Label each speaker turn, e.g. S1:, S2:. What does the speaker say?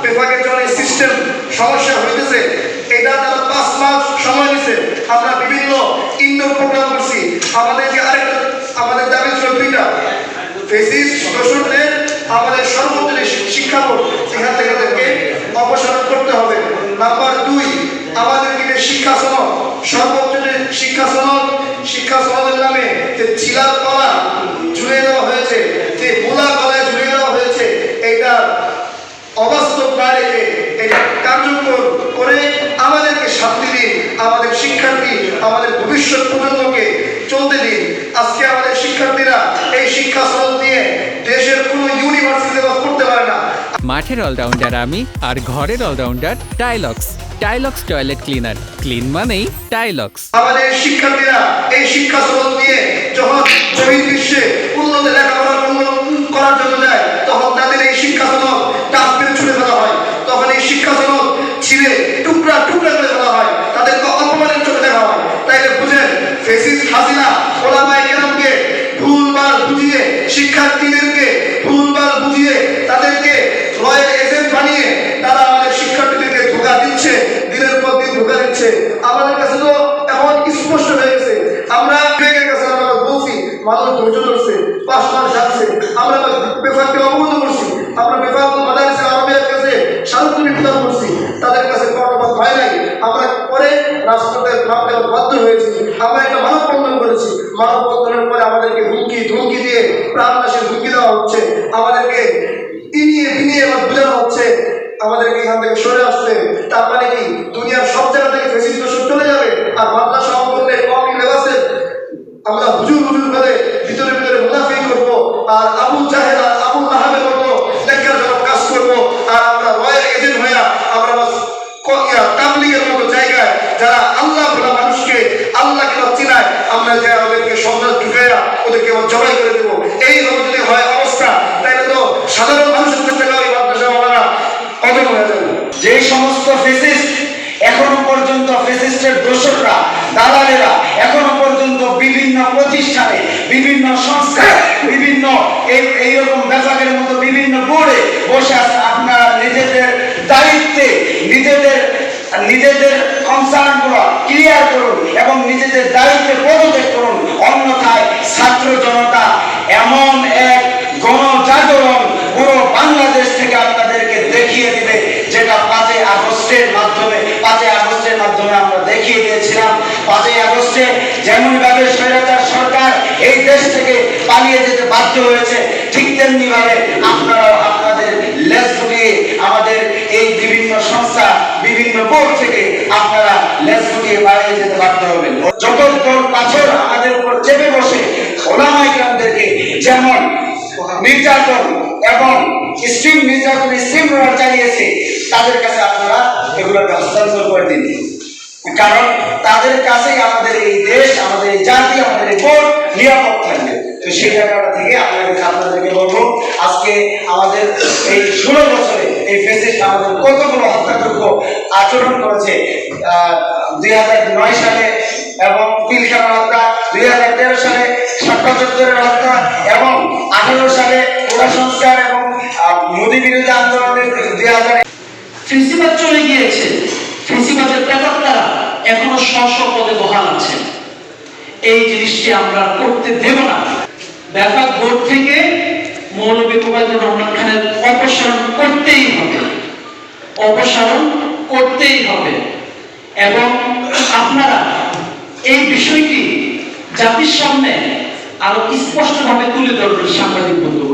S1: বিভাগের জন্য সিস্টেম সমস্যা হইতেছে, এটা তারা 5 মাস সময় নিছে। আমরা বিভিন্ন ইনডোর প্রোগ্রাম করছি। আমাদেরকে আরেকটা আমাদের দাবি ছিল 2টা, ফেসিস্ট দোষরদের আমাদের সর্বোচ্চ শিক্ষা বোর্ড এখান থেকে তাদেরকে অপসারণ করতে হবে। নাম্বার 2, আমাদেরকে শিক্ষা সনদ, সর্বোচ্চ শিক্ষা সনদের নামে যে ছিলার কলা ঝুলিয়ে দেওয়া হয়েছে, যে গোলা গলায় ঝুলিয়ে দেওয়া হয়েছে, এটা অবাস্তব না রেখে এটা কার্যকর করে আমাদেরকে শান্তি দিন, আমাদের শিক্ষার্থী আমাদের ভবিষ্যৎ প্রজন্মকে চলতে দিন। আজকে আমাদের শিক্ষার্থীরা এই শিক্ষা সনদ নিয়ে দেশের কোনো ইউনিভার্সিটিতে বাস করতে পারে না।
S2: মাঠের অলরাউন্ডার আমি, আর ঘরের allrounder Tylox. Tylox toilet cleaner, clean মানেই টাইলক্স।
S1: আমাদের শিক্ষার্থীরা এই শিক্ষা সনদ নিয়ে যখন বহির্বিশ্বে উন্নত লেখাপড়া করার জন্য যায়, তখন তাদের এই শিক্ষা সনদ ডাস্টবিনে ছুড়ে ফেলা হয়। তখন এই শিক্ষা সনদ ছিঁড়ে টুকরা টুকরা করে ফেলা হয়, তাদেরকে অপমানের চোখে দেখা হয়। তাইলে বুঝেন, ফেসিস্ট হাসিনা ওলামায়ে কেরামকে ভুলভাল বুঝিয়ে, শিক্ষার্থীদেরকে ভুলভাল বুঝিয়ে, তাদেরকে রয়্যাল এজেন্ট বানিয়ে তারা আমাদের শিক্ষার্থীদেরকে ধোঁকা দিচ্ছে, দিনের পর দিন ধোঁকা দিচ্ছে। আমাদের কাছে তো এখন স্পষ্ট হয়ে গেছে। আমরা ব্যাংকের কাছে আমরা বলছি, মানুষ ধৈর্য ধরছে, 5 মাস যাচ্ছে। আমরা বেফাককে অবগত করছি, আমরা বেফাক মাদারিসে আরবিয়ার কাছে শান্তি প্রদান করছি, তাদের কাছে কর্ণপাত হয় নাই। আমরা পরে রাষ্ট্রপতির নামটা বাধ্য হয়েছি। আমরা একটা মানববন্ধন করেছি, মানববন্ধনের পরে আমাদেরকে ধমকি দিয়ে প্রাণনাশের হুমকি দেওয়া হচ্ছে, আমাদেরকে ইনিয়ে বোঝানো হচ্ছে আমাদেরকে এখান থেকে সরে আসতে। তার মানে কি দুনিয়ার সব জায়গা থেকে ফেসিস্ট চলে যাবে, আর মাদ্রাসা অঙ্গনে কম লেবাসের আমরা হুজুর করে ভিতরে মুনাফিক করবো, আর আবু জাহেল আর আবু লাহাবের মতো ন্যাক্কারজনক কাজ করবো, আর আমরা রয়্যাল এজেন্ট হইয়া আমরা তাবলীগের মতো জায়গায় যারা আল্লাহ বলা মানুষকে আল্লাহকে চিনায়, আমরা যে ওদেরকে সন্ত্রাস ঢুকাইয়া ওদেরকে জবাই করে দেবো। এইভাবে যদি হয় অবস্থা, তাহলে তো সাধারণ মানুষের ক্ষেত্রে ওই মাদ্রাসা ওনারা অদম হয়ে যাবে।
S3: যেই সমস্ত ফেসিস্ট এখনো পর্যন্ত, ফেসিস্টের দোষররা, দালালেরা এখনো পর্যন্ত বিভিন্ন প্রতিষ্ঠানে, বিভিন্ন সংস্থায়, বিভিন্ন এইরকম বিভাগের মতো বিভিন্ন বোর্ডে বসে আছে, আপনারা নিজেদের দায়িত্বে নিজেদের কনসার্নগুলো ক্লিয়ার করুন এবং নিজেদের দায়িত্বে পদত্যাগ করুন। অন্যথায় ছাত্র জনতা এমন এক গণজাগরণ পুরো বাংলাদেশ থেকে আপনাদেরকে দেখিয়ে দিবে, যেটা 5ই আগস্টের মাধ্যমে আমরা দেখিয়ে দিয়েছিলাম। 5ই আগস্টে যেমন ভাবে স্বৈরাচার সরকার এই দেশ থেকে পালিয়ে যেতে বাধ্য হয়েছে, ঠিক তেমনি ভাবে আপনারাও আপনাদের লেজ গুটিয়ে আমাদের এই বিভিন্ন সংস্থা, বিভিন্ন বোর্ড থেকে আপনারা লেজ গুটিয়ে পালিয়ে যেতে বাধ্য হবেন। যত পাথর আমাদের উপর চেপে বসে ওলামায়ে কেরামদেরকে যেমন নির্যাতন এবং স্ট্রিম রোলার চালিয়েছে, তাদের কাছে আপনারা এগুলোকে হস্তান্তর করে দিন। কারণ তাদের কাছেই আমাদের এই দেশ, আমাদের এই জাতি, আমাদের এই বোর্ড নিরাপদ থাকবে। তো সেই জায়গাটা থেকে আপনাদেরকে বলবো, আজকে আমাদের এই 16 বছরে এই ফেসিস্ট আমাদের কতগুলো হত্যাযোগ্য আচরণ করেছে। 2009 সালে এবং পিলখানা হত্যা, 2013 সালে ষড়যন্ত্রের হত্যা এবং 18 সালে কোটা সংস্কার এবং মোদী বিরোধী আন্দোলনের 2000
S4: ফেসিবাদ চলে গিয়েছে, ফেসিবাদের প্রেতাত্মারা এখনো স্ব পদে বহাল আছে। এই জিনিসটি আমরা করতে দেব না। ব্যাপক বোর্ড থেকে মৌলভী ওবায়দুর রহমান খানের অপসারণ করতেই হবে এবং আপনারা এই বিষয়টি জাতির সামনে আরো স্পষ্টভাবে তুলে ধরবেন সাংবাদিক বন্ধু।